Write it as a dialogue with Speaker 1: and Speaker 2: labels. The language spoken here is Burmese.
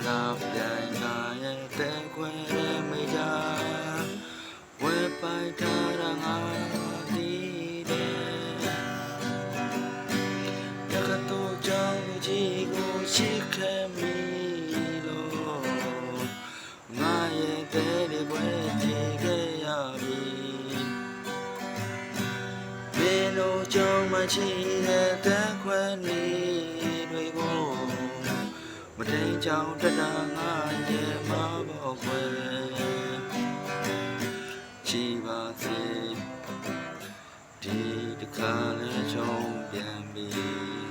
Speaker 1: လာပြန်လာရဲ့တဲ့ခွဲမိကြဝဲပိုက်ထားတာငါတီးတယ်တကတော့ကြောင့်ကြီးကိုရှိခဲ့မိလို့ငါရဲ့တဲ့တွေပွဲကြည့်ခဲ့ရပြီဘယ်လိုကြောင့်မချီတဲ့တဲ့ခွဲနေတွေကိုမတိန်ကြောင်တတာငါရဲ့မဘောခွဲချီပါစေဒီတစ်ခါလဲချုံပြန်ပြီ